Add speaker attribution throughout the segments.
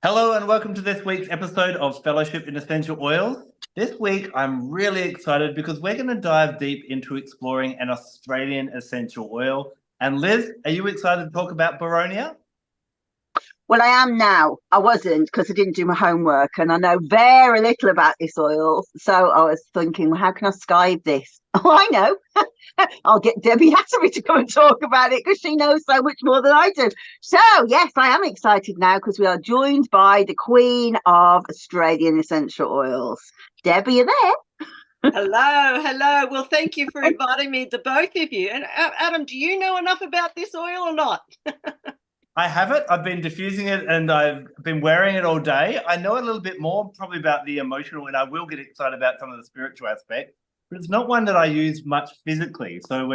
Speaker 1: Hello and welcome to this week's episode of Fellowship in Essential Oils. This week, I'm really excited because we're going to dive deep into exploring an Australian essential oil. And Liz, are you excited to talk about Boronia?
Speaker 2: Well, I am now. I wasn't because I didn't do my homework and I know very little about this oil. So I was thinking, well, how can I Skype this? Oh, I know. I'll get Deby Atterby to come and talk about it because she knows so much more than I do. So, yes, I am excited now because we are joined by the Queen of Australian essential oils. Deby, you there?
Speaker 3: Hello, hello. Well, thank you for inviting me, the both of you. And Adam, do you know enough about this oil or not?
Speaker 1: I have it. I've been diffusing it and I've been wearing it all day. I know a little bit more probably about the emotional, and I will get excited about some of the spiritual aspect, but it's not one that I use much physically. So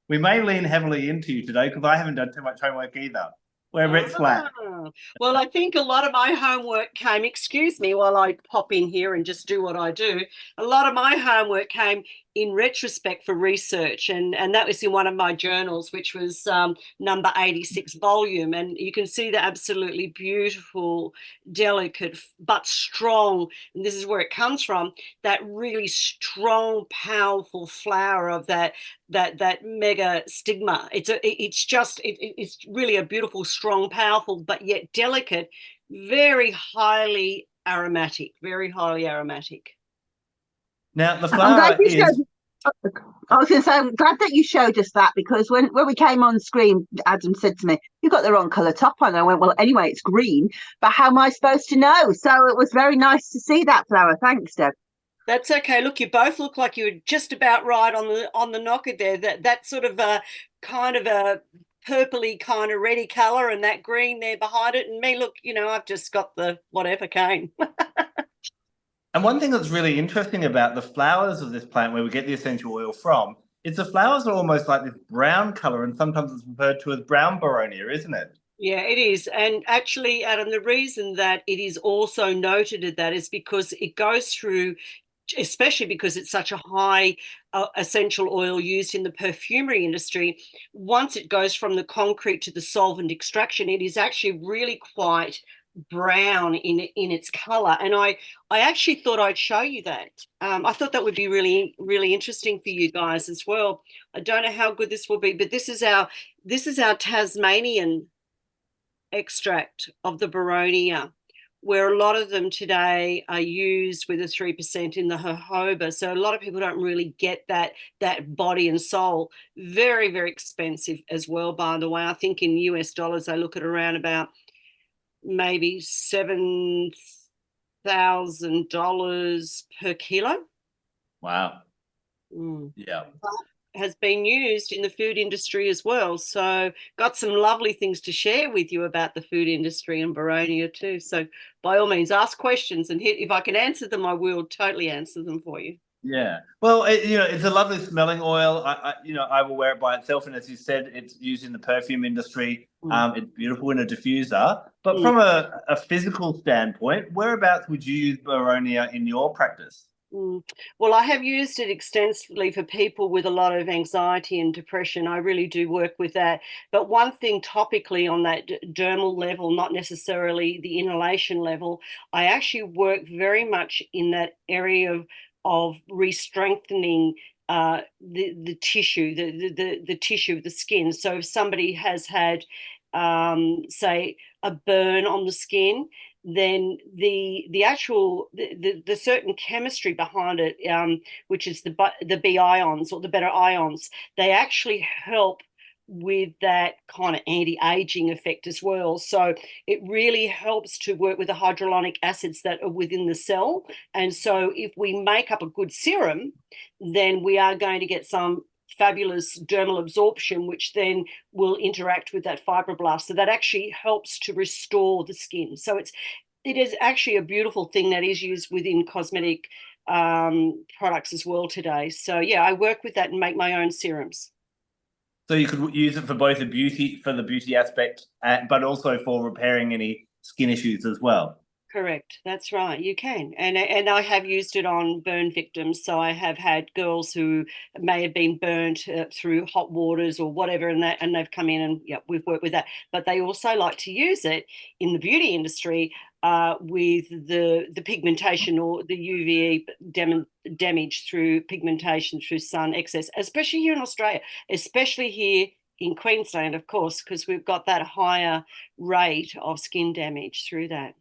Speaker 1: we may lean heavily into you today because I haven't done too much homework either. We're red flat.
Speaker 3: Well, I think a lot of my homework came, excuse me while I pop in here and just do what I do. A lot of my homework came in retrospect for research, and that was in one of my journals, which was number 86 volume. And you can see the absolutely beautiful, delicate, but strong, and this is where it comes from, that really strong, powerful flower of that megastigma. It's really a beautiful, strong, powerful, but yet delicate, very highly aromatic, very highly aromatic.
Speaker 1: Now, the
Speaker 2: I'm glad
Speaker 1: flower
Speaker 2: you
Speaker 1: is,
Speaker 2: showed. I was going to say, I'm glad that you showed us that because when we came on screen, Adam said to me, "You got the wrong colour top on." And I went, "Well, anyway, it's green, but how am I supposed to know?" So it was very nice to see that flower. Thanks, Deb.
Speaker 3: That's okay. Look, you both look like you were just about right on the knocker there. That sort of a kind of a purpley kind of reddy color and that green there behind it. And me, look, I've just got the whatever cane.
Speaker 1: and one thing that's really interesting about the flowers of this plant, where we get the essential oil from, is the flowers are almost like this brown color, and sometimes it's referred to as brown Boronia, isn't it?
Speaker 3: Yeah, it is. And actually, Adam, the reason that it is also noted at that is because it goes through, especially because it's such a high essential oil used in the perfumery industry. Once it goes from the concrete to the solvent extraction, it is actually really quite brown in its color. And I actually thought I'd show you that. I thought that would be really, really interesting for you guys as well. I don't know how good this will be, but this is our Tasmanian extract of the Boronia, where a lot of them today are used with a 3% in the jojoba. So a lot of people don't really get that body and soul. Very, very expensive as well, by the way. I think in US dollars, they look at around about maybe $7,000 per kilo.
Speaker 1: Wow.
Speaker 3: Mm.
Speaker 1: Yeah.
Speaker 3: Has been used in the food industry as well. So got some lovely things to share with you about the food industry and Boronia too. So by all means, ask questions, and if I can answer them, I will totally answer them for you.
Speaker 1: Yeah. Well, it's a lovely smelling oil. I will wear it by itself, and as you said, it's used in the perfume industry.
Speaker 3: Mm.
Speaker 1: It's beautiful in a diffuser. But
Speaker 3: Mm.
Speaker 1: from a physical standpoint, whereabouts would you use Boronia in your practice?
Speaker 3: Well, I have used it extensively for people with a lot of anxiety and depression. I really do work with that. But one thing topically on that dermal level, not necessarily the inhalation level, I actually work very much in that area of re-strengthening the tissue, the tissue of the skin. So if somebody has had, say, a burn on the skin, then the actual the certain chemistry behind it, which is the B ions or the beta ions, they actually help with that kind of anti-aging effect as well. So it really helps to work with the hydrolonic acids that are within the cell. And so if we make up a good serum, then we are going to get some fabulous dermal absorption, which then will interact with that fibroblast. So that actually helps to restore the skin. So it is actually a beautiful thing that is used within cosmetic products as well today. So yeah, I work with that and make my own serums.
Speaker 1: So you could use it for both for the beauty aspect, but also for repairing any skin issues as well.
Speaker 3: Correct. That's right. You can. And I have used it on burn victims. So I have had girls who may have been burnt through hot waters or whatever, and they've come in and yeah, we've worked with that. But they also like to use it in the beauty industry with the pigmentation or the UVE damage through pigmentation through sun excess, especially here in Australia, especially here in Queensland, of course, because we've got that higher rate of skin damage through that.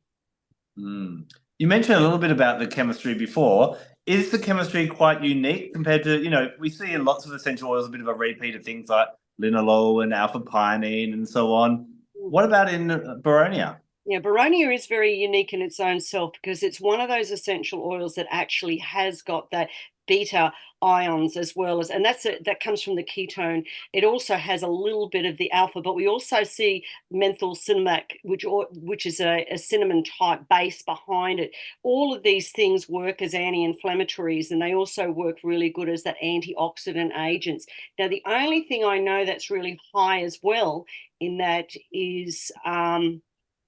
Speaker 1: Mm. You mentioned a little bit about the chemistry before. Is the chemistry quite unique compared to, we see in lots of essential oils a bit of a repeat of things like linalool and alpha pinene and so on. What about in Boronia?
Speaker 3: Yeah, Boronia is very unique in its own self because it's one of those essential oils that actually has got that beta ions as well as, and that comes from the ketone. It also has a little bit of the alpha, but we also see menthol cinnamon, which is a cinnamon type base behind it. All of these things work as anti-inflammatories, and they also work really good as that antioxidant agents. Now, the only thing I know that's really high as well in that is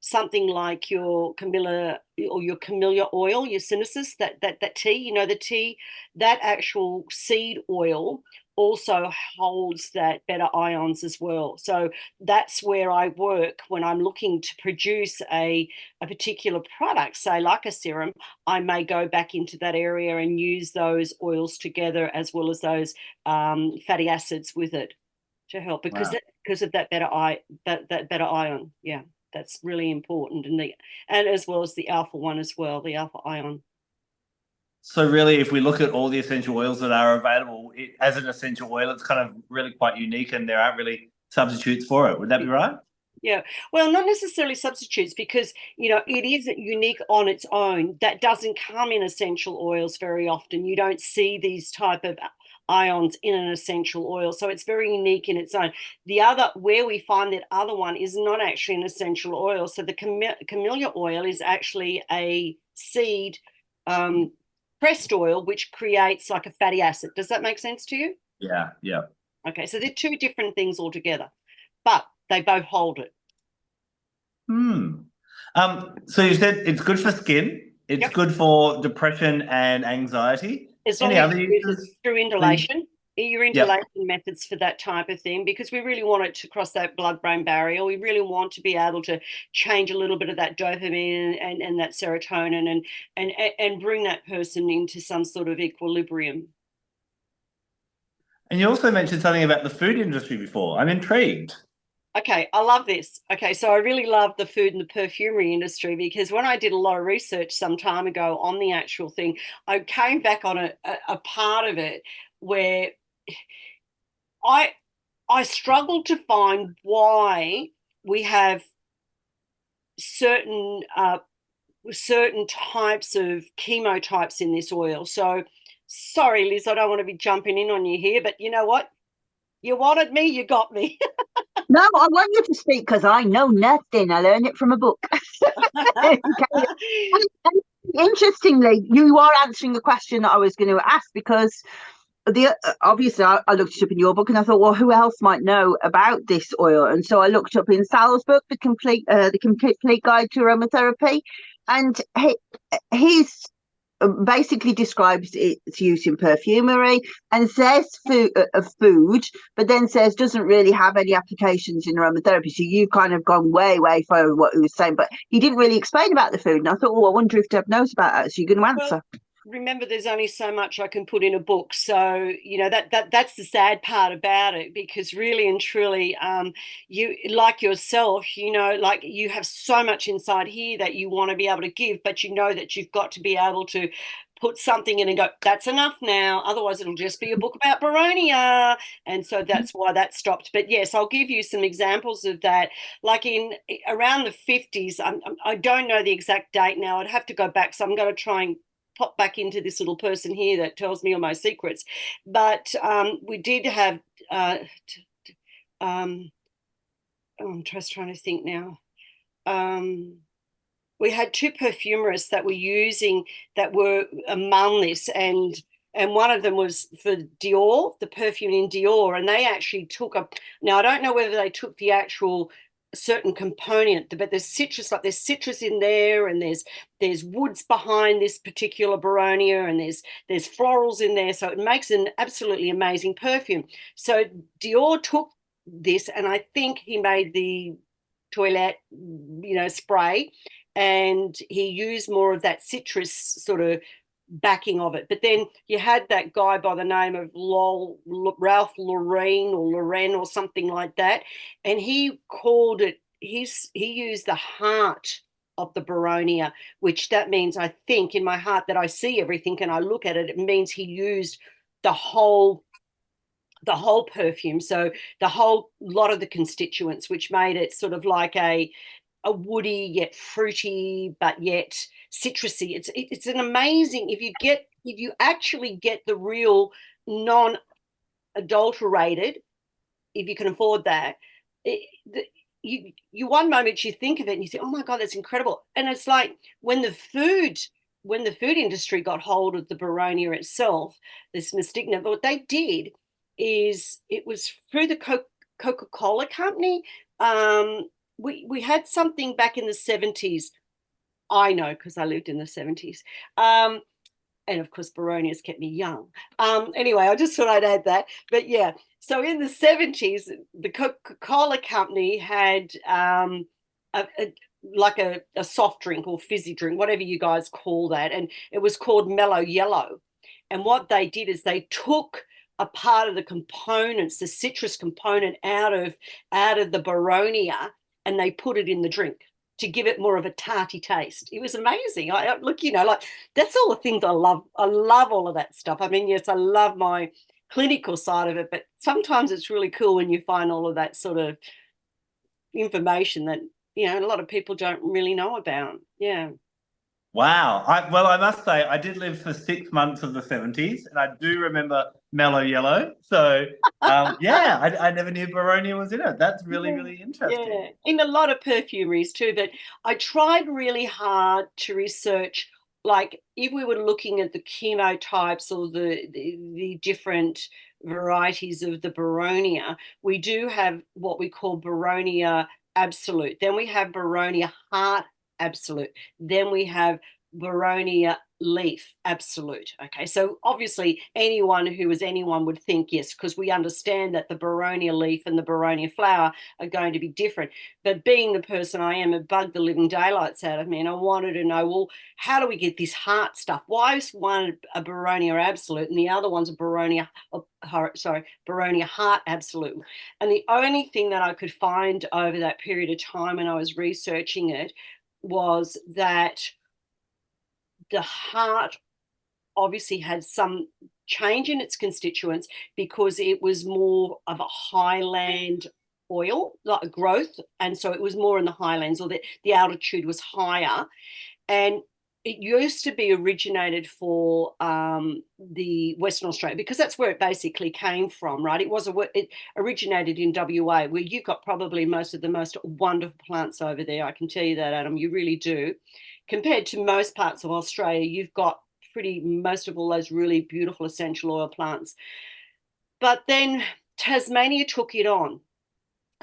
Speaker 3: something like your camellia or your camellia oil, your sinensis, that tea, the tea, that actual seed oil also holds that beta ions as well. So that's where I work when I'm looking to produce a particular product, say like a serum. I may go back into that area and use those oils together as well as those fatty acids with it to help because of that beta ion. Yeah. That's really important, and as well as the alpha one as well, the alpha ion.
Speaker 1: So really, if we look at all the essential oils that are available as an essential oil, it's kind of really quite unique, and there aren't really substitutes for it. Would that be right?
Speaker 3: Yeah, well, not necessarily substitutes because it is unique on its own. That doesn't come in essential oils very often. You don't see these type of ions in an essential oil, so it's very unique in its own. The other where we find that other one is not actually an essential oil. So the camellia oil is actually a seed pressed oil, which creates like a fatty acid. Does that make sense to you?
Speaker 1: Yeah.
Speaker 3: Okay, so they're two different things altogether, but they both hold it.
Speaker 1: So you said it's good for skin. It's good for depression and anxiety.
Speaker 3: As long as you use it through inhalation, your inhalation methods for that type of thing, because we really want it to cross that blood-brain barrier. We really want to be able to change a little bit of that dopamine and that serotonin and bring that person into some sort of equilibrium.
Speaker 1: And you also mentioned something about the food industry before. I'm intrigued.
Speaker 3: Okay, I love this. Okay, so I really love the food and the perfumery industry because when I did a lot of research some time ago on the actual thing, I came back on a part of it where I struggled to find why we have certain types of chemotypes in this oil. So sorry, Liz, I don't want to be jumping in on you here, but you know what? You wanted me, you got me.
Speaker 2: No, I want you to speak because I know nothing. I learned it from a book. Interestingly, you are answering the question that I was going to ask because obviously I looked it up in your book and I thought, well, who else might know about this oil? And so I looked up in Sal's book, the complete guide to aromatherapy, and he's basically describes its use in perfumery and says food, but then says doesn't really have any applications in aromatherapy. So you've kind of gone way far what he was saying, but he didn't really explain about the food. And I thought, oh, I wonder if Deb knows about that. So you're going to answer.
Speaker 3: Well, remember, there's only so much I can put in a book, so that's the sad part about it, because really and truly, you like yourself, like you have so much inside here that you want to be able to give, but you know that you've got to be able to put something in and go, that's enough now, otherwise it'll just be a book about Boronia. And so that's why that stopped. But yes, I'll give you some examples of that. Like in around the 50s, I don't know the exact date now, I'd have to go back, so I'm going to try and pop back into this little person here that tells me all my secrets. But we did have I'm just trying to think now. We had two perfumerists that were using that were among this, and one of them was for Dior, the perfume in Dior, and they actually took now I don't know whether they took the actual certain component, but there's citrus, like there's citrus in there, and there's woods behind this particular Boronia, and there's florals in there, so it makes an absolutely amazing perfume. So Dior took this, and I think he made the toilette, spray, and he used more of that citrus sort of backing of it. But then you had that guy by the name of Ralph Lauren or something like that, and he called it, he used the heart of the Boronia, which that means, I think in my heart, that I see everything and I look at it, it means he used the whole perfume, so the whole lot of the constituents, which made it sort of like a woody yet fruity but yet citrusy. It's an amazing, if you actually get the real non-adulterated, if you can afford that, you one moment you think of it and you say, oh my God, that's incredible. And it's like when the food industry got hold of the Boronia itself, this megastigma, what they did is, it was through the Coca-Cola company. We had something back in the 70s. I know because I lived in the 70s. And of course, Boronia's kept me young. Anyway, I just thought I'd add that. But yeah, so in the 70s, the Coca-Cola company had like a soft drink or fizzy drink, whatever you guys call that. And it was called Mellow Yellow. And what they did is they took a part of the components, the citrus component, out of the Boronia, and they put it in the drink to give it more of a tarty taste. It was amazing. I look, like that's all the things I love. I love all of that stuff. I mean, yes, I love my clinical side of it, but sometimes it's really cool when you find all of that sort of information that, a lot of people don't really know about. Yeah.
Speaker 1: Wow. I must say, I did live for 6 months of the 70s, and I do remember Mellow Yellow. So, yeah, I never knew Boronia was in it. That's really, really interesting.
Speaker 3: Yeah, in a lot of perfumeries too. But I tried really hard to research, like if we were looking at the chemotypes or the different varieties of the Boronia, we do have what we call Boronia Absolute. Then we have Boronia Heart Absolute. Then we have Boronia Leaf Absolute. Okay, so obviously anyone would think yes, because we understand that the Boronia leaf and the Boronia flower are going to be different. But being the person I am, it bugged the living daylights out of me, and I wanted to know, well, how do we get this heart stuff? Why is one a Boronia Absolute and the other one's a Boronia Heart Absolute? And the only thing that I could find over that period of time when I was researching it was that the heart obviously had some change in its constituents because it was more of a highland oil, like growth, and so it was more in the highlands, or the altitude was higher. And it used to be originated for the Western Australia, because that's where it basically came from, right? It originated in WA, where you've got probably most of the most wonderful plants over there. I can tell you that, Adam, you really do. Compared to most parts of Australia, you've got most of all those really beautiful essential oil plants. But then Tasmania took it on,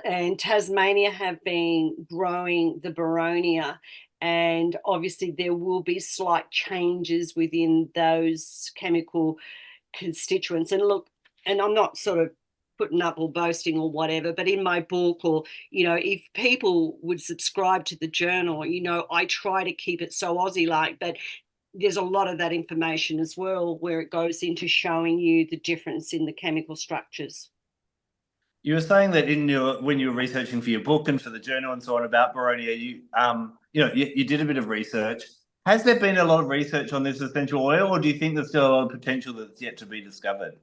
Speaker 3: and Tasmania have been growing the Boronia, and obviously there will be slight changes within those chemical constituents. And look, and I'm not sort of putting up or boasting or whatever, but in my book, or if people would subscribe to the journal, I try to keep it so Aussie like, but there's a lot of that information as well where it goes into showing you the difference in the chemical structures.
Speaker 1: You were saying that when you were researching for your book and for the journal and so on about Boronia, you did a bit of research. Has there been a lot of research on this essential oil, or do you think there's still a lot of potential that's yet to be discovered?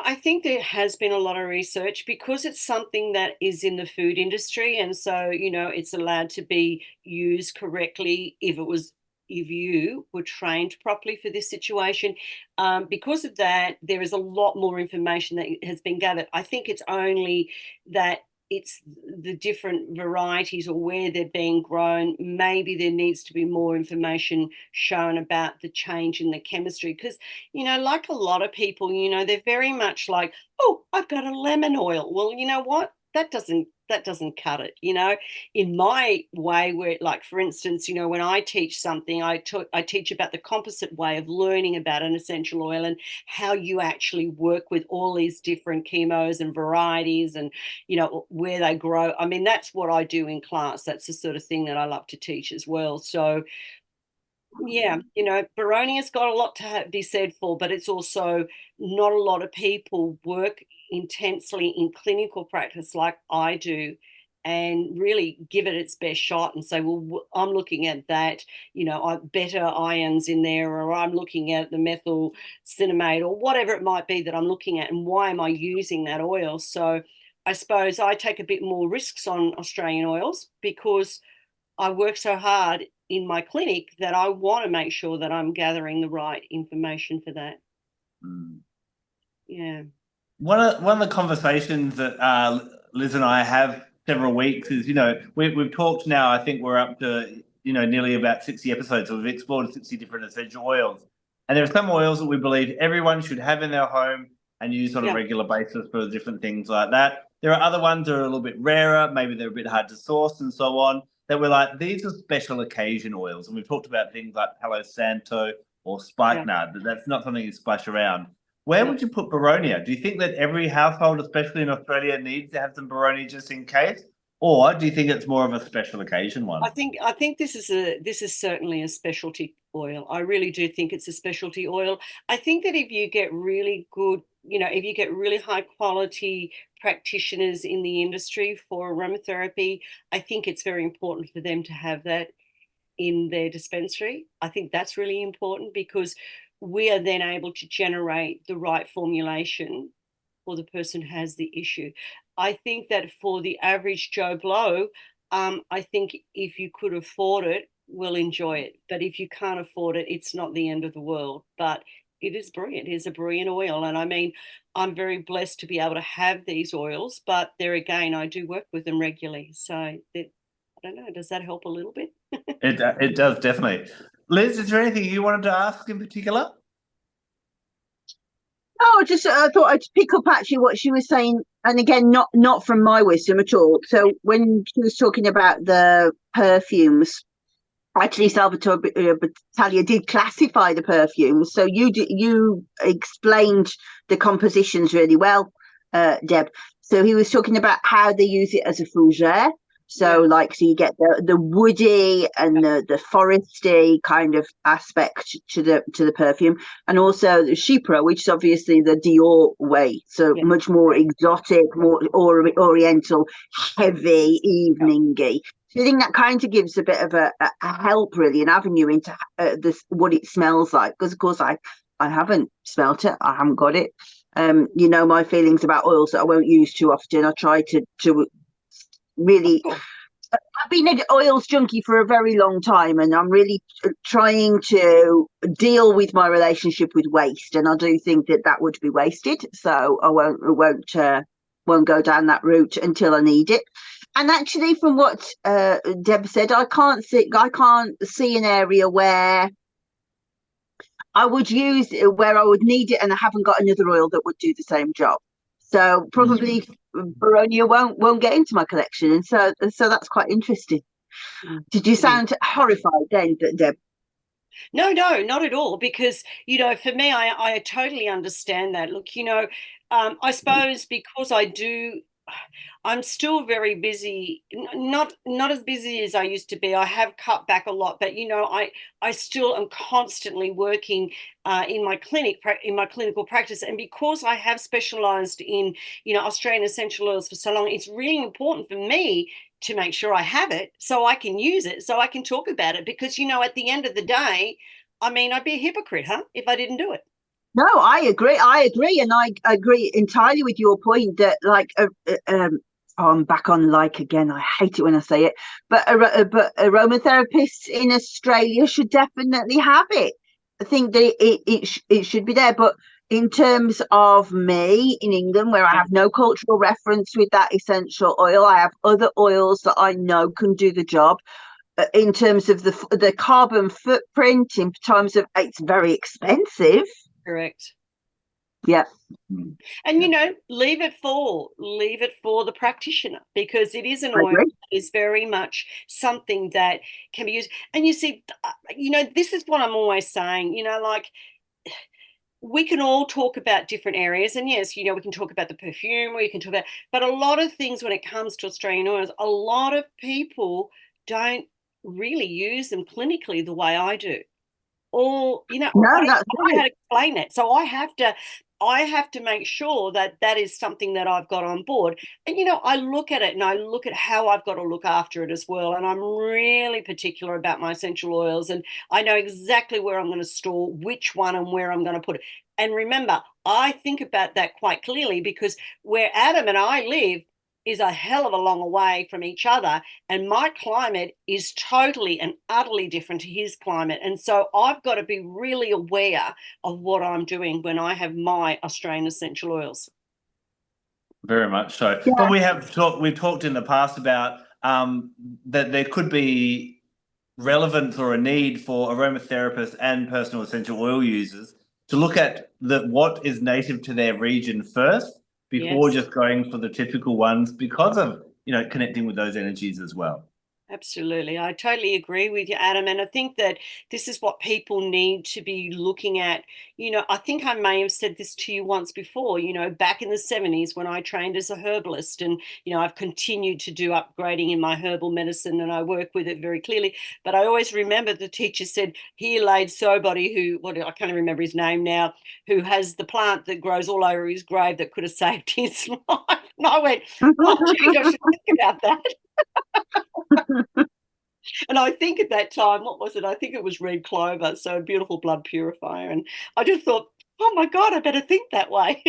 Speaker 3: I think there has been a lot of research because it's something that is in the food industry. And so, it's allowed to be used correctly if you were trained properly for this situation. Because of that, there is a lot more information that has been gathered. I think it's only that it's the different varieties or where they're being grown. Maybe there needs to be more information shown about the change in the chemistry, because, you know, like a lot of people, you know, they're very much like, oh, I've got a lemon oil. Well, you know what? That doesn't cut it, you know. In my way, where, like, for instance, you know, when I teach something, I teach about the composite way of learning about an essential oil and how you actually work with all these different chemos and varieties, and, you know, where they grow. I mean, that's what I do in class. That's the sort of thing that I love to teach as well. So yeah, you know, Boronia's got a lot to be said for, but it's also not a lot of people work intensely in clinical practice like I do and really give it its best shot and say, well, I'm looking at that, you know, better ions in there, or I'm looking at the methyl cinnamate or whatever it might be that I'm looking at, and why am I using that oil? So I suppose I take a bit more risks on Australian oils because I work so hard in my clinic that I want to make sure that I'm gathering the right information for that.
Speaker 1: Mm.
Speaker 3: Yeah.
Speaker 1: One of the conversations that Liz and I have several weeks is, you know, we've talked now, I think we're up to, you know, nearly about 60 episodes. So we've explored 60 different essential oils. And there are some oils that we believe everyone should have in their home and use on a regular basis for different things like that. There are other ones that are a little bit rarer, maybe they're a bit hard to source and so on, that we're like, these are special occasion oils. And we've talked about things like Palo Santo or spikenard, but that's not something you splash around. Where would you put Boronia? Do you think that every household, especially in Australia, needs to have some Boronia just in case? Or do you think it's more of a special occasion one?
Speaker 3: I think this is certainly a specialty oil. I really do think it's a specialty oil. I think that if you get really good, you know, if you get really high quality practitioners in the industry for aromatherapy, I think it's very important for them to have that in their dispensary. I think that's really important because we are then able to generate the right formulation for the person who has the issue. I think that for the average Joe Blow, I think if you could afford it, will enjoy it. But if you can't afford it, it's not the end of the world. But it is brilliant. It is a brilliant oil. And I mean, I'm very blessed to be able to have these oils, but there again, I do work with them regularly. So I don't know, does that help a little bit?
Speaker 1: It does, definitely. Liz, is there anything you wanted to ask in particular?
Speaker 2: Oh, just I thought I'd pick up actually what she was saying, and again, not from my wisdom at all. So when she was talking about the perfumes, actually, Salvatore Battaglia did classify the perfumes. So you explained the compositions really well, Deb. So he was talking about how they use it as a fougere. So like, so you get the woody and the foresty kind of aspect to the perfume, and also the Chypre, which is obviously the Dior way. So much more exotic, more oriental, heavy, eveningy. So I think that kind of gives a bit of a help, really, an avenue into what it smells like. Because of course I haven't smelt it, I haven't got it. You know my feelings about oils that I won't use too often. I try to really, I've been an oils junkie for a very long time, and I'm really trying to deal with my relationship with waste, and I do think that would be wasted, so I won't go down that route until I need it. And actually, from what Deb said, I can't see an area where I would use where I would need it and I haven't got another oil that would do the same job. So probably Boronia won't get into my collection, and so that's quite interesting. Did you sound horrified then, Deb?
Speaker 3: No, not at all. Because, you know, for me, I totally understand that. Look, you know, I suppose because I'm still very busy, not as busy as I used to be. I have cut back a lot, but, you know, I still am constantly working in my clinical practice. And because I have specialized in, you know, Australian essential oils for so long, it's really important for me to make sure I have it so I can use it, so I can talk about it. Because, you know, at the end of the day, I mean, I'd be a hypocrite, if I didn't do it.
Speaker 2: No, I agree, and I agree entirely with your point that, like, I'm back on like again. I hate it when I say it, but aromatherapists in Australia should definitely have it. I think that it should be there. But in terms of me in England, where I have no cultural reference with that essential oil, I have other oils that I know can do the job. In terms of the carbon footprint, in terms of it's very expensive.
Speaker 3: Correct.
Speaker 2: Yeah.
Speaker 3: And leave it for the practitioner, because it is an oil that is very much something that can be used. And you see, this is what I'm always saying, like, we can all talk about different areas, and yes, we can talk about the perfume, or you can talk about, but a lot of things when it comes to Australian oils, a lot of people don't really use them clinically the way I do. Or I don't know how to explain it. So I have to make sure that that is something that I've got on board. And I look at it and I look at how I've got to look after it as well. And I'm really particular about my essential oils, and I know exactly where I'm going to store which one and where I'm going to put it. And remember, I think about that quite clearly, because where Adam and I live is a hell of a long way from each other, and my climate is totally and utterly different to his climate. And so I've got to be really aware of what I'm doing when I have my Australian essential oils.
Speaker 1: Very much so. Yeah. But we've talked in the past about that there could be relevance or a need for aromatherapists and personal essential oil users to look at what is native to their region first, before just going for the typical ones, because of connecting with those energies as well.
Speaker 3: Absolutely. I totally agree with you, Adam. And I think that this is what people need to be looking at. I think I may have said this to you once before, back in the 70s when I trained as a herbalist, and, I've continued to do upgrading in my herbal medicine, and I work with it very clearly. But I always remember the teacher said, here laid somebody I can't remember his name now, who has the plant that grows all over his grave that could have saved his life. And I went, oh, geez, I should think about that. And I think at that time, what was it? I think it was red clover, so a beautiful blood purifier. And I just thought, oh my God, I better think that way.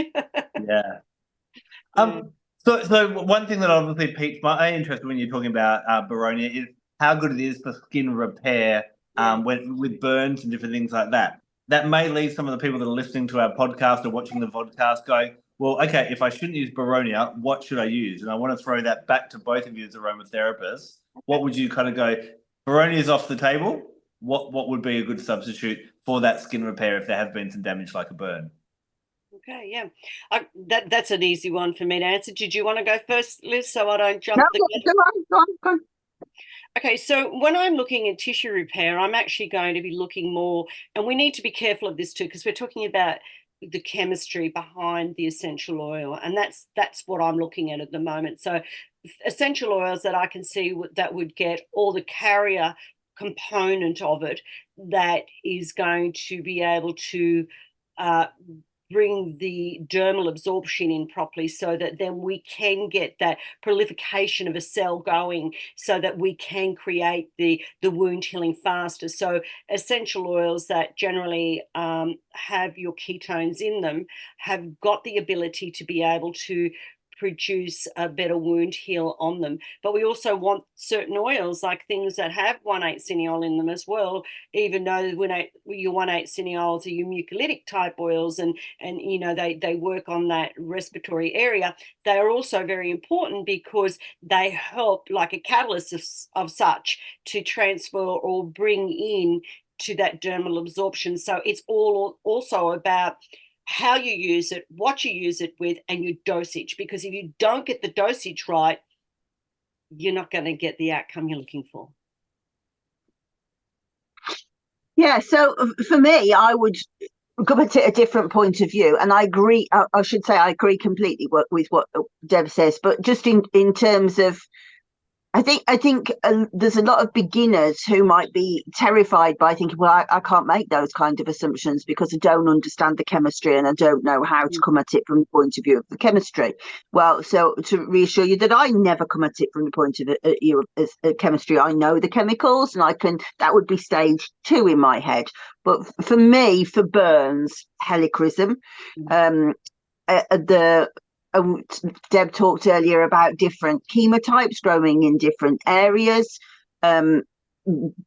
Speaker 1: Yeah. So one thing that obviously piqued my interest when you're talking about Boronia is how good it is for skin repair with burns and different things like that. That may leave some of the people that are listening to our podcast or watching the podcast going, well, okay, if I shouldn't use Boronia, what should I use? And I want to throw that back to both of you as aromatherapists. What would you kind of go, Boronia is off the table? What would be a good substitute for that skin repair if there have been some damage like a burn?
Speaker 3: Okay, yeah. That's an easy one for me to answer. Did you want to go first, Liz, so I don't jump
Speaker 2: Go on.
Speaker 3: Okay, so when I'm looking at tissue repair, I'm actually going to be looking more, and we need to be careful of this too, because we're talking about the chemistry behind the essential oil, and that's what I'm looking at the moment. So essential oils that I can see that would get all the carrier component of it that is going to be able to bring the dermal absorption in properly, so that then we can get that proliferation of a cell going, so that we can create the wound healing faster. So essential oils that generally have your ketones in them have got the ability to be able to produce a better wound heal on them. But we also want certain oils, like things that have 1,8-cineol in them as well, even though your 1,8-cineols are your mucolytic type oils, and they work on that respiratory area. They are also very important because they help, like a catalyst of such, to transfer or bring in to that dermal absorption. So it's all also about how you use it, what you use it with, and your dosage. Because if you don't get the dosage right, you're not going to get the outcome you're looking for.
Speaker 2: Yeah, so for me, I would come at it a different point of view. And I agree, I should say I agree completely with what Deb says, but just in terms of, I think there's a lot of beginners who might be terrified by thinking, well, I can't make those kind of assumptions because I don't understand the chemistry and I don't know how to come at it from the point of view of the chemistry. Well, so to reassure you that I never come at it from the point of view of chemistry, I know the chemicals, and that would be stage 2 in my head. But for me, for burns, helichrysum, Deb talked earlier about different chemotypes growing in different areas.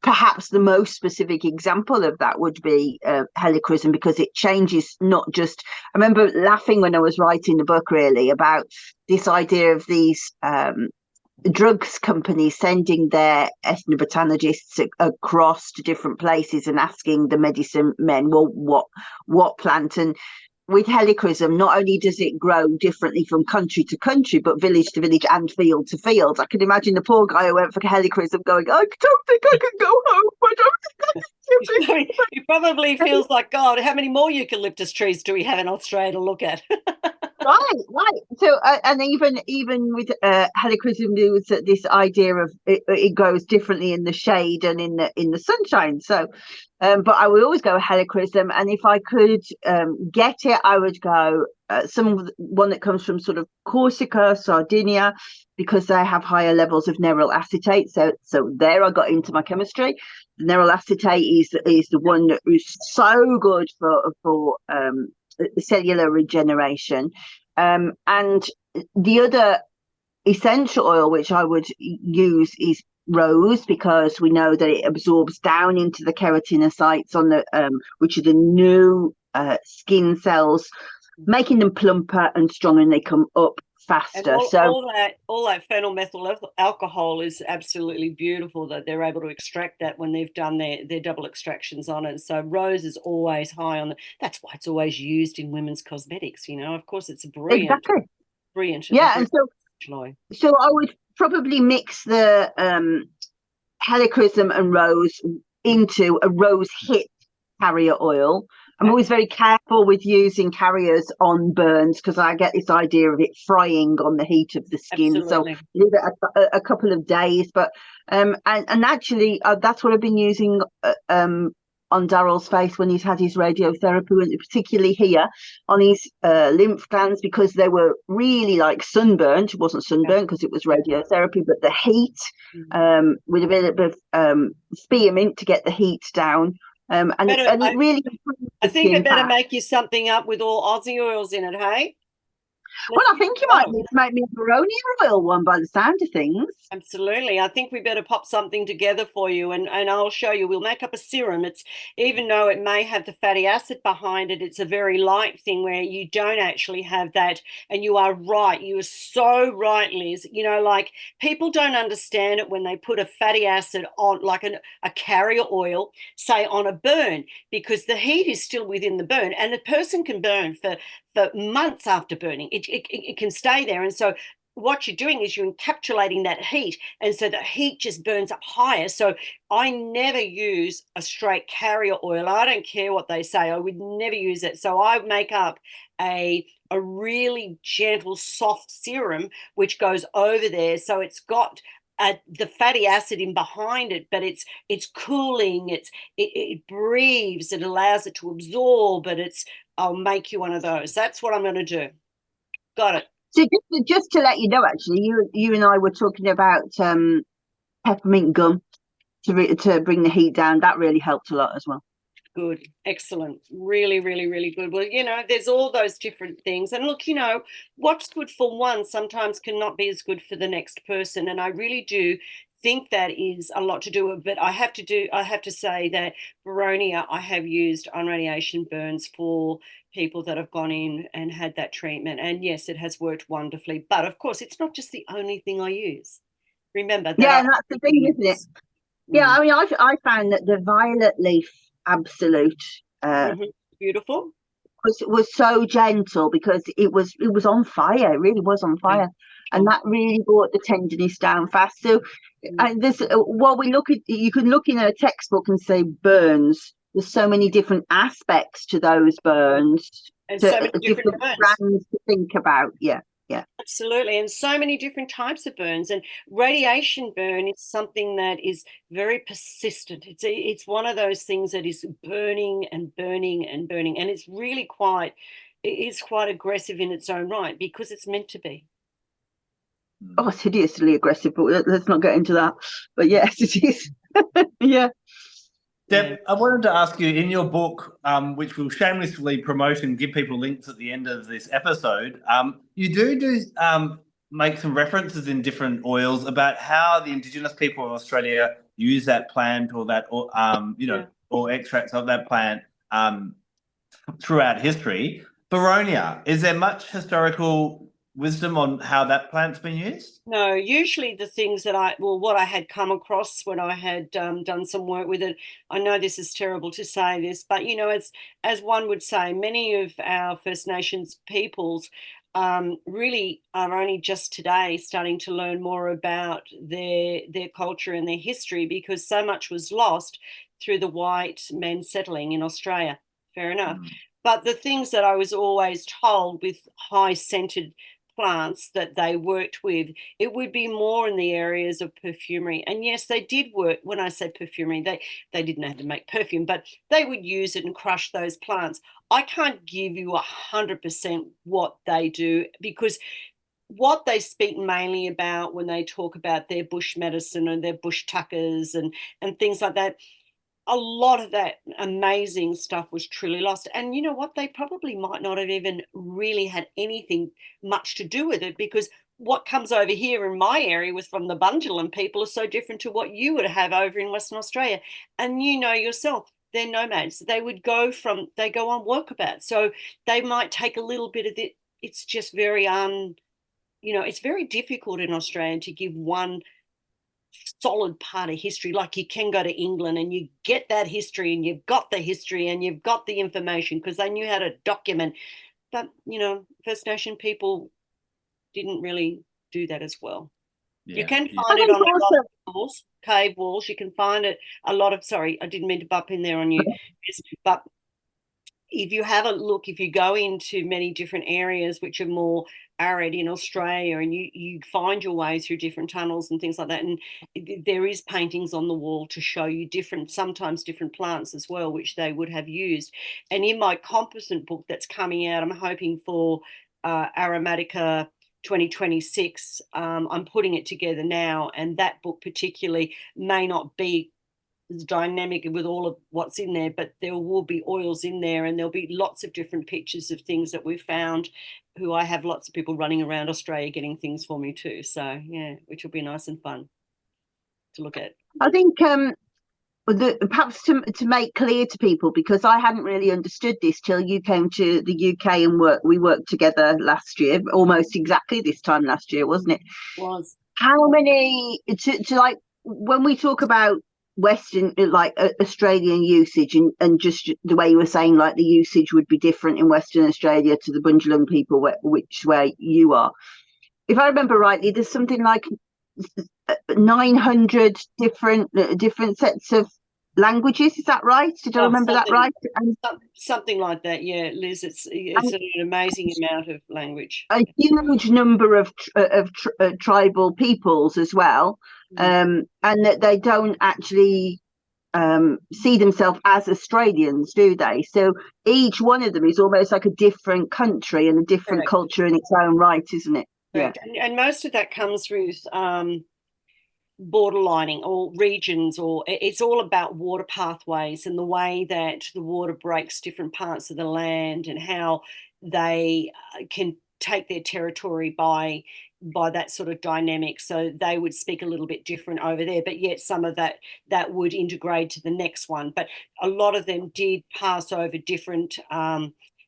Speaker 2: perhaps the most specific example of that would be helichrysum, because it changes not just. I remember laughing when I was writing the book, really, about this idea of these drugs companies sending their ethnobotanists across to different places and asking the medicine men, well, what plant? And with helichrysum, not only does it grow differently from country to country, but village to village and field to field. I can imagine the poor guy who went for helichrysum going, I don't think I can go home. I don't think I can.
Speaker 3: He probably feels like, God, how many more eucalyptus trees do we have in Australia to look at?
Speaker 2: Right. So, and even with helichrysum, there was this idea of it grows differently in the shade and in the sunshine. So, but I would always go helichrysum, and if I could get it, I would go one that comes from sort of Corsica, Sardinia, because they have higher levels of nerol acetate. So there I got into my chemistry. The nerol acetate is the one that is so good for cellular regeneration. And the other essential oil which I would use is rose, because we know that it absorbs down into the keratinocytes on the which are the new skin cells, making them plumper and stronger, and they come up faster.
Speaker 3: All that phenylmethyl alcohol is absolutely beautiful, that they're able to extract that when they've done their double extractions on it. So rose is always high on that's why it's always used in women's cosmetics. Of course, it's brilliant.
Speaker 2: Yeah, and so I would probably mix the helichrysum and rose into a rose hip carrier oil. I'm always very careful with using carriers on burns, because I get this idea of it frying on the heat of the skin. Absolutely. So leave it a couple of days. But and actually, that's what I've been using on Daryl's face when he's had his radiotherapy, particularly here on his lymph glands, because they were really like sunburnt. It wasn't sunburnt because it was radiotherapy, but the heat with a bit of spearmint to get the heat down. And it really.
Speaker 3: I think it better make you something up with all Aussie oils in it, hey?
Speaker 2: Well, I think you might need to make me a Boronia oil one by the sound of things.
Speaker 3: Absolutely. I think we better pop something together for you, and I'll show you. We'll make up a serum. It's, even though it may have the fatty acid behind it, it's a very light thing where you don't actually have that. And you are right. You are so right, Liz. Like, people don't understand it when they put a fatty acid on, like a carrier oil, say on a burn, because the heat is still within the burn, and the person can burn for months after burning. It can stay there. And so what you're doing is you're encapsulating that heat, and so the heat just burns up higher. So I never use a straight carrier oil. I don't care what they say. I would never use it. So I make up a really gentle, soft serum which goes over there. So it's got the fatty acid in behind it, but it's cooling. It breathes. It allows it to absorb. But I'll make you one of those. That's what I'm going to do. Got it.
Speaker 2: So just to let you know, actually, you and I were talking about peppermint gum to bring the heat down. That really helped a lot as well.
Speaker 3: Good. Excellent. Really, really, really good. Well, there's all those different things. And look, what's good for one sometimes cannot be as good for the next person. And I really do think that is a lot to do with it. But I have to say that Boronia, I have used on radiation burns for people that have gone in and had that treatment. And yes, it has worked wonderfully. But of course, it's not just the only thing I use. Remember that.
Speaker 2: Yeah, and that's the thing, isn't it? Yeah, I mean, I found that the violet leaf absolute
Speaker 3: beautiful
Speaker 2: was so gentle, because it was on fire. It really was on fire. And that really brought the tenderness down fast. So you can look in a textbook and say burns. There's so many different aspects to those burns,
Speaker 3: and so many different
Speaker 2: brands to think about. Yeah.
Speaker 3: Absolutely. And so many different types of burns. And radiation burn is something that is very persistent. It's one of those things that is burning and burning and burning. And it's really quite aggressive in its own right, because it's meant to be.
Speaker 2: Oh, it's hideously aggressive, but let's not get into that. But yes, it is. Yeah.
Speaker 1: Deb, I wanted to ask you, in your book, which we'll shamelessly promote and give people links at the end of this episode, you do make some references in different oils about how the Indigenous people of Australia use that plant or that, or
Speaker 3: Yeah.
Speaker 1: or extracts of that plant throughout history. Boronia, is there much historical wisdom on how that plant's been used?
Speaker 3: No, usually the things that what I had come across when I had done some work with it, I know this is terrible to say this, but as one would say, many of our First Nations peoples really are only just today starting to learn more about their culture and their history, because so much was lost through the white men settling in Australia. Fair enough.
Speaker 1: Mm.
Speaker 3: But the things that I was always told with high scented plants that they worked with, it would be more in the areas of perfumery. And yes, they did work. When I say perfumery, they didn't know how to make perfume, but they would use it and crush those plants. I can't give you 100% what they do, because what they speak mainly about when they talk about their bush medicine and their bush tuckers and things like that, a lot of that amazing stuff was truly lost. And you know what? They probably might not have even really had anything much to do with it, because what comes over here in my area was from the Bundjalung people are so different to what you would have over in Western Australia. And you know yourself, they're nomads. They go on walkabout. So they might take a little bit of it. It's just very it's very difficult in Australia to give one solid part of history. Like you can go to England and you get that history and you've got the history and you've got the information because they knew how to document. But First Nation people didn't really do that as well. You can
Speaker 1: Yeah.
Speaker 3: find
Speaker 2: I
Speaker 3: it
Speaker 2: think
Speaker 3: on a lot
Speaker 2: also,
Speaker 3: of walls, cave walls. You can find it a lot of, sorry, I didn't mean to bump in there on you, but if you have a look, if you go into many different areas which are more arid in Australia, and you find your way through different tunnels and things like that, and there is paintings on the wall to show you sometimes different plants as well, which they would have used. And in my composite book that's coming out, I'm hoping for Aromatica 2026. I'm putting it together now, and that book particularly may not be dynamic with all of what's in there, but there will be oils in there, and there'll be lots of different pictures of things that we've found. Who I have lots of people running around Australia getting things for me too. So yeah, which will be nice and fun to look at.
Speaker 2: I think perhaps to make clear to people, because I hadn't really understood this till you came to the UK and we worked together last year, almost exactly this time last year, wasn't it?
Speaker 3: Was
Speaker 2: How many to like when we talk about Western, like Australian usage, and just the way you were saying, like the usage would be different in Western Australia to the Bundjalung people, where you are. If I remember rightly, there's something like 900 different sets of languages. Is that right? Did I remember that right?
Speaker 3: something like that. Yeah, Liz, it's an amazing amount of language.
Speaker 2: A huge number of tribal peoples as well, and that they don't actually see themselves as Australians, do they? So each one of them is almost like a different country and a different
Speaker 3: Correct.
Speaker 2: culture in its own right, isn't it?
Speaker 3: Correct.
Speaker 2: Yeah.
Speaker 3: And most of that comes with borderlining or regions, or it's all about water pathways and the way that the water breaks different parts of the land, and how they can take their territory by that sort of dynamic. So they would speak a little bit different over there, but yet some of that would integrate to the next one. But a lot of them did pass over different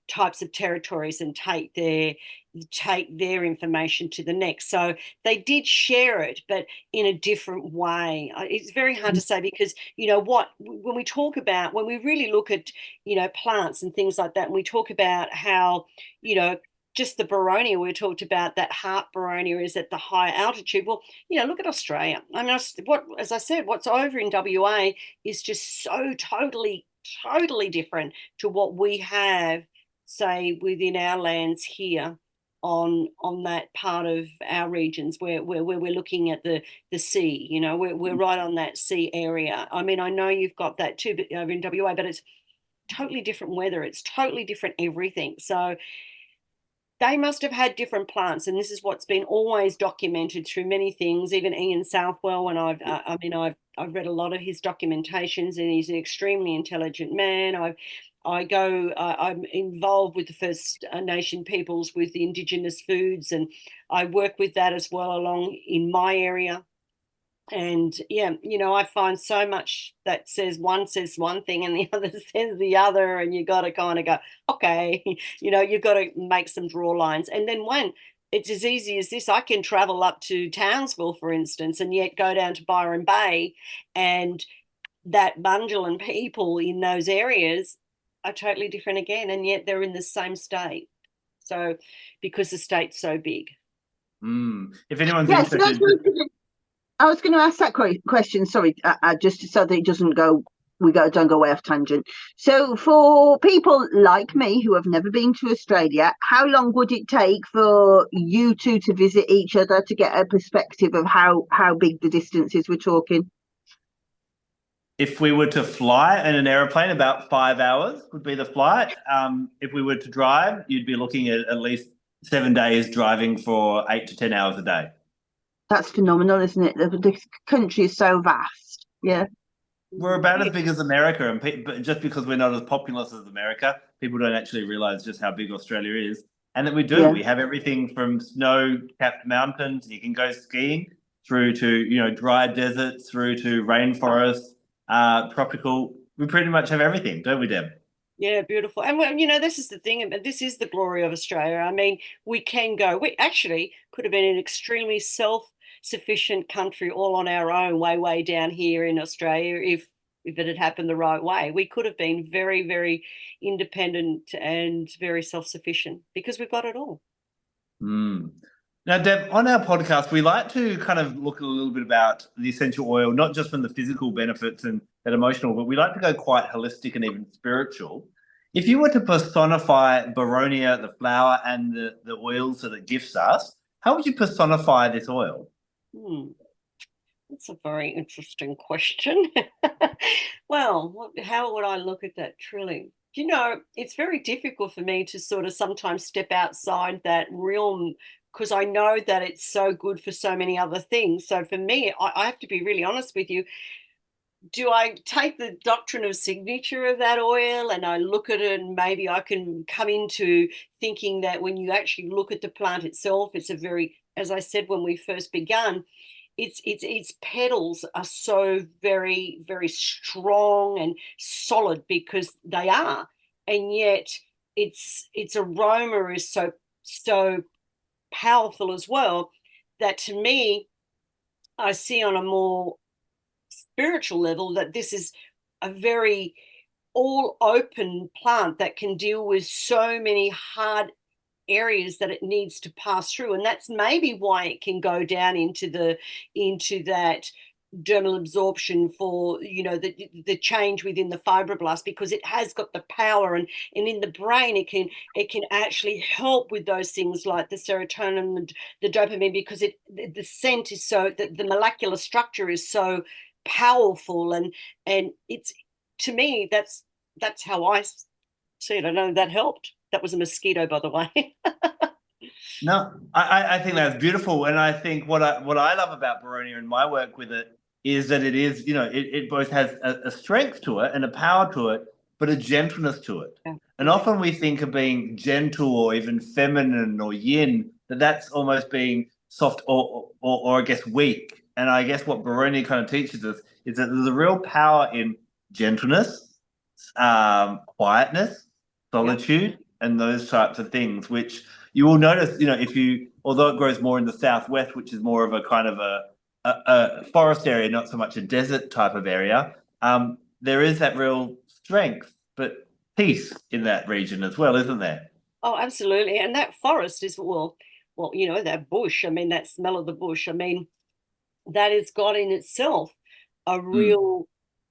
Speaker 3: types of territories and take their information to the next. So they did share it, but in a different way. It's very hard to say, because when we really look at plants and things like that, and we talk about how just the Boronia, we talked about that heart Boronia is at the high altitude. Well, look at Australia. I mean, as I said, what's over in WA is just so totally different to what we have, say, within our lands here on that part of our regions where we're looking at the sea. We're right on that sea area. I mean, I know you've got that too, but over in WA, but it's totally different weather. It's totally different everything. So they must have had different plants, and this is what's been always documented through many things. Even Ian Southwell, when I've read a lot of his documentations, and he's an extremely intelligent man. I'm involved with the First Nation peoples with the Indigenous foods, and I work with that as well along in my area. And yeah, I find so much that says one thing and the other says the other, and you got to kind of go, okay, you've got to make some draw lines. And then when it's as easy as this, I can travel up to Townsville, for instance, and yet go down to Byron Bay, and that Bundjalung people in those areas are totally different again, and yet they're in the same state. So, because the state's so big.
Speaker 1: If anyone's
Speaker 2: Yeah, so
Speaker 1: interested,
Speaker 2: I was going to ask that question. Sorry, just so that it doesn't go, don't go way off tangent. So, for people like me who have never been to Australia, how long would it take for you two to visit each other to get a perspective of how big the distances we're talking?
Speaker 1: if we were to fly in an aeroplane, about 5 hours would be the flight. If we were to drive, you'd be looking at least 7 days driving for 8 to 10 hours a day.
Speaker 2: That's phenomenal, isn't it? The country is so vast. Yeah.
Speaker 1: We're about as big as America, and but just because we're not as populous as America, people don't actually realize just how big Australia is. And that we do.
Speaker 2: Yeah.
Speaker 1: We have everything from snow-capped mountains, you can go skiing, through to dry deserts, through to rainforests, tropical. We pretty much have everything, don't we, Deb?
Speaker 3: Yeah, beautiful. And this is the thing, and this is the glory of Australia. I mean, we can go. We actually could have been an extremely self-sufficient country all on our own, way down here in Australia, if it had happened the right way. We could have been very, very independent and very self-sufficient because we've got it all.
Speaker 1: Now, Deb, on our podcast, we like to kind of look a little bit about the essential oil, not just from the physical benefits and that emotional, but we like to go quite holistic and even spiritual. If you were to personify Boronia, the flower, and the oils that it gifts us, how would you personify this oil?
Speaker 3: That's a very interesting question. Well, how would I look at that truly? It's very difficult for me to sort of sometimes step outside that realm because I know that it's so good for so many other things. So for me, I have to be really honest with you. Do I take the doctrine of signature of that oil and I look at it, and maybe I can come into thinking that when you actually look at the plant itself, it's a very, as I said when we first began, its petals are so very, very strong and solid because they are, and yet its aroma is so powerful as well, that to me, I see on a more spiritual level that this is a very all open plant that can deal with so many hard areas that it needs to pass through, and that's maybe why it can go down into that dermal absorption for the change within the fibroblast, because it has got the power, and in the brain it can actually help with those things like the serotonin, the dopamine, because the scent is so that the molecular structure is so powerful, and it's, to me, that's how I see it. I know that helped. That was a mosquito, by the way.
Speaker 1: No, I think that's beautiful, and I think what I love about Boronia and my work with it is that it is, it both has a strength to it and a power to it, but a gentleness to it.
Speaker 3: Yeah.
Speaker 1: And often we think of being gentle or even feminine or yin, that's almost being soft or I guess weak. And I guess what Boronia kind of teaches us is that there's a real power in gentleness, quietness, solitude, and those types of things, which you will notice, although it grows more in the southwest, which is more of a kind of a forest area, not so much a desert type of area, there is that real strength, but peace in that region as well, isn't there?
Speaker 3: Oh, absolutely. And that forest is, well, that bush, I mean, that smell of the bush, I mean, that has got in itself a real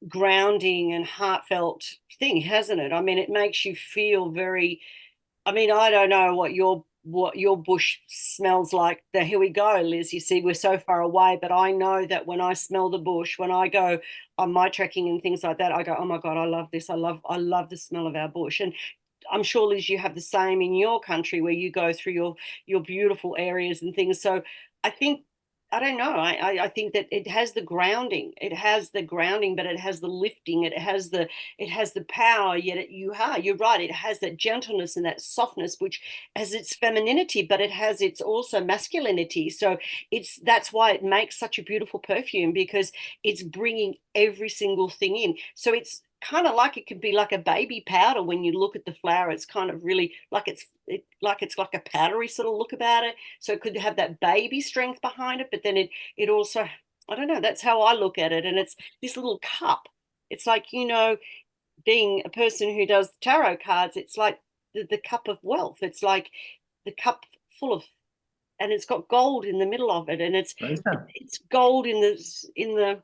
Speaker 3: grounding and heartfelt thing, hasn't it? I mean, it makes you feel very, I mean, I don't know what your bush smells like. Here we go, Liz. You see, we're so far away, but I know that when I smell the bush, when I go on my trekking and things like that, I go, oh my God, I love this. I love the smell of our bush. And I'm sure, Liz, you have the same in your country where you go through your beautiful areas and things. So I think I don't know. I think that it has the grounding. It has the grounding, but it has the lifting. It has the power. Yet you're right. It has that gentleness and that softness, which has its femininity, but it has its also masculinity. So that's why it makes such a beautiful perfume, because it's bringing every single thing in. So it's kind of like, it could be like a baby powder. When you look at the flower, it's kind of really like it's like a powdery sort of look about it. So it could have that baby strength behind it, but then it also, I don't know, that's how I look at it. And it's this little cup. It's like, being a person who does tarot cards, it's like the cup of wealth. It's like the cup full of, and it's got gold in the middle of it, and it's gold in the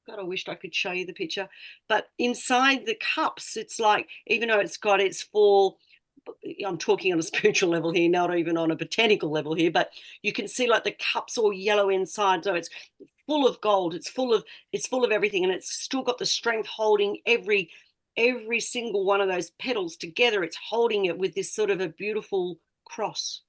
Speaker 3: God, I wished I could show you the picture. But inside the cups, it's like, even though it's got its full, I'm talking on a spiritual level here, not even on a botanical level here, but you can see like the cups all yellow inside. So it's full of gold. It's full of everything, and it's still got the strength holding every single one of those petals together. It's holding it with this sort of a beautiful cross,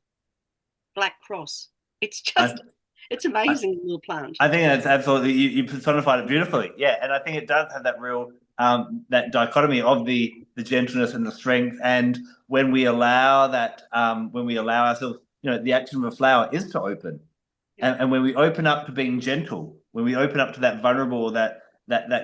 Speaker 3: black cross. It's just, it's amazing little plant.
Speaker 1: I think that's absolutely, you personified it beautifully. Yeah. And I think it does have that real, that dichotomy of the gentleness and the strength. And when we allow that, when we allow ourselves, the action of a flower is to open. Yeah. And when we open up to being gentle, when we open up to that vulnerable, that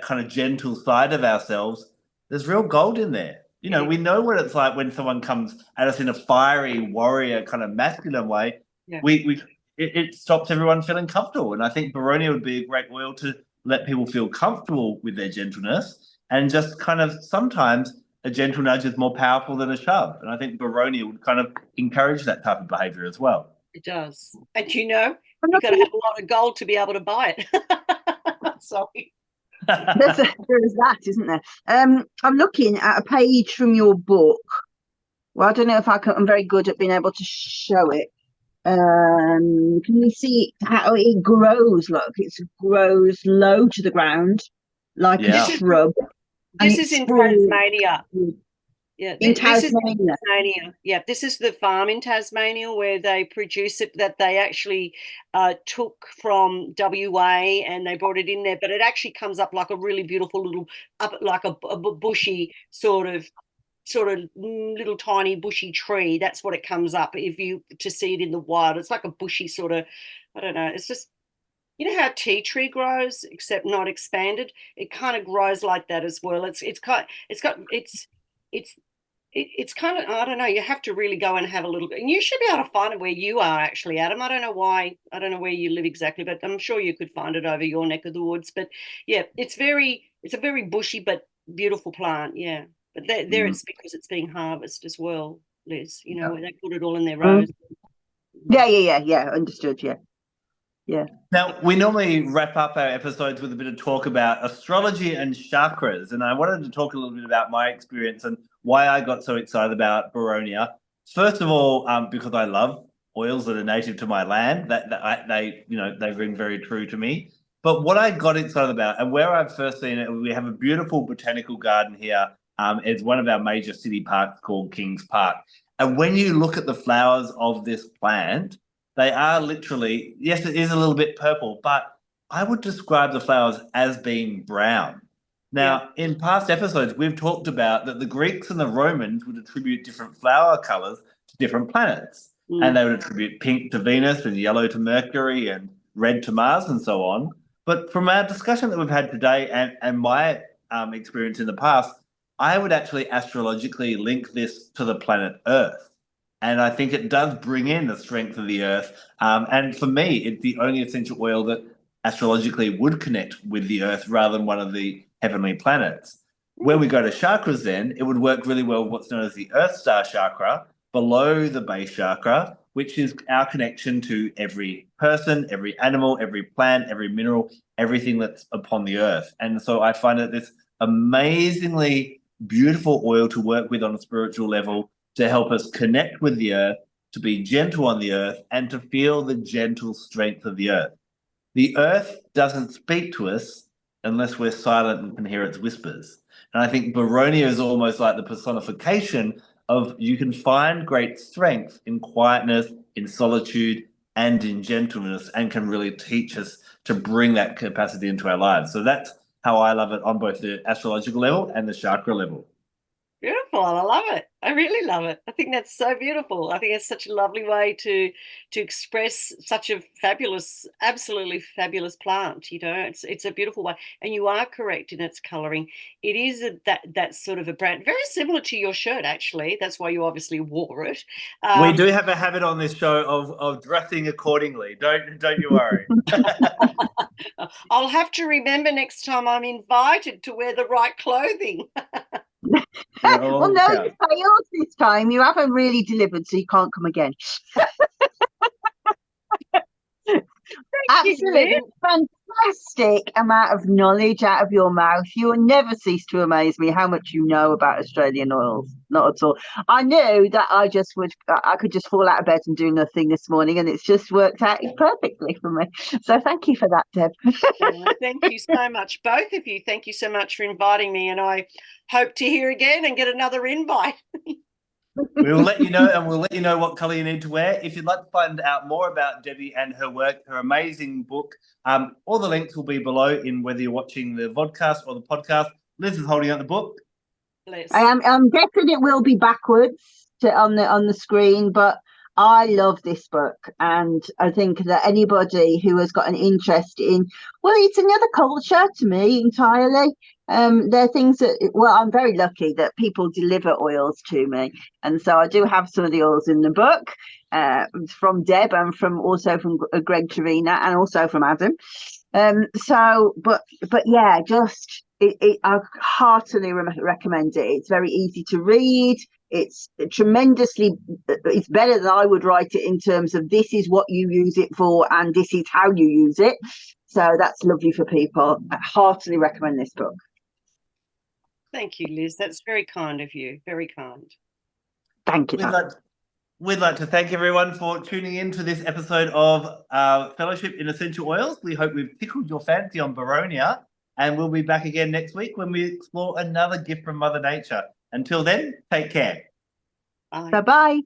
Speaker 1: kind of gentle side of ourselves, there's real gold in there. We know what it's like when someone comes at us in a fiery warrior kind of masculine way. Yeah. It stops everyone feeling comfortable. And I think Boronia would be a great oil to let people feel comfortable with their gentleness, and just kind of, sometimes a gentle nudge is more powerful than a shove. And I think Boronia would kind of encourage that type of behavior as well.
Speaker 3: It does. And you've got to have a lot of gold to be able to buy it. Sorry.
Speaker 2: There is that, isn't there? I'm looking at a page from your book. Well, I don't know if I'm very good at being able to show it. Can you see how it grows? Look, it grows low to the ground, like a shrub.
Speaker 3: This is in Tasmania. Yeah,
Speaker 2: in Tasmania.
Speaker 3: Yeah, this is the farm in Tasmania where they produce it, that they actually took from WA, and they brought it in there. But it actually comes up like a really beautiful little, like a bushy sort of little tiny bushy tree. That's what it comes up to see it in the wild. It's like a bushy sort of, I don't know, it's just, how a tea tree grows, except not expanded. It kind of grows like that as well. It's kind of, I don't know, you have to really go and have a little bit, and you should be able to find it where you are actually, Adam. I don't know where you live exactly, but I'm sure you could find it over your neck of the woods. But yeah, it's a very bushy but beautiful plant. Yeah. But there it's because it's being harvested as well, Liz. They put it all in their rows.
Speaker 2: Yeah. Understood. Yeah.
Speaker 1: Now, we normally wrap up our episodes with a bit of talk about astrology and chakras. And I wanted to talk a little bit about my experience and why I got so excited about Boronia. First of all, because I love oils that are native to my land, they ring very true to me. But what I got excited about, and where I've first seen it, we have a beautiful botanical garden here. It's one of our major city parks called Kings Park. And when you look at the flowers of this plant, they are literally, yes, it is a little bit purple, but I would describe the flowers as being brown. Now, in past episodes, we've talked about that the Greeks and the Romans would attribute different flower colors to different planets. And they would attribute pink to Venus and yellow to Mercury and red to Mars and so on. But from our discussion that we've had today and my experience in the past, I would actually astrologically link this to the planet Earth. And I think it does bring in the strength of the Earth. And for me, it's the only essential oil that astrologically would connect with the Earth rather than one of the heavenly planets. When we go to chakras, then, it would work really well with what's known as the Earth Star chakra, below the base chakra, which is our connection to every person, every animal, every plant, every mineral, everything that's upon the Earth. And so I find that this amazingly beautiful oil to work with on a spiritual level, to help us connect with the Earth, to be gentle on the Earth, and to feel the gentle strength of the Earth. The Earth doesn't speak to us unless we're silent and can hear its whispers. And I think Boronia is almost like the personification of, you can find great strength in quietness, in solitude, and in gentleness, and can really teach us to bring that capacity into our lives. So that's how I love it on both the astrological level and the chakra level.
Speaker 3: Beautiful. I love it. I really love it. I think that's so beautiful. I think it's such a lovely way to express such a fabulous, absolutely fabulous plant. You know, it's a beautiful way. And you are correct in its colouring. It is that sort of a brand, very similar to your shirt, actually. That's why you obviously wore it.
Speaker 1: We do have a habit on this show of dressing accordingly. Don't you worry.
Speaker 3: I'll have to remember next time I'm invited to wear the right clothing.
Speaker 2: Well, no, you failed this time. You haven't really delivered, so you can't come again. Absolutely fantastic amount of knowledge out of your mouth. You will never cease to amaze me how much you know about Australian oils. Not at all. I knew that I could just fall out of bed and do nothing this morning, and it's just worked out perfectly for me. So thank you for that, Deb.
Speaker 3: Thank you so much, both of you. Thank you so much for inviting me, and I hope to hear again and get another invite.
Speaker 1: We'll let you know, and we'll let you know what colour you need to wear. If you'd like to find out more about Deby and her work, her amazing book, all the links will be below in whether you're watching the vodcast or the podcast. Liz is holding out the book.
Speaker 3: Bless.
Speaker 2: I'm guessing it will be backwards on the screen, but I love this book, and I think that anybody who has got an interest in, well, it's another culture to me entirely. There are things that, well, I'm very lucky that people deliver oils to me, and so I do have some of the oils in the book from Deb and also from Greg Trevina and also from Adam. But yeah, just I heartily recommend it. It's very easy to read. It's it's better than I would write it in terms of this is what you use it for and this is how you use it. So that's lovely for people. I heartily recommend this book.
Speaker 3: Thank you, Liz. That's very kind of you. Very kind.
Speaker 2: Thank you.
Speaker 1: We'd like to thank everyone for tuning in to this episode of Fellowship in Essential Oils. We hope we've tickled your fancy on Boronia, and we'll be back again next week when we explore another gift from Mother Nature. Until then, take care.
Speaker 3: Bye.
Speaker 2: Bye-bye.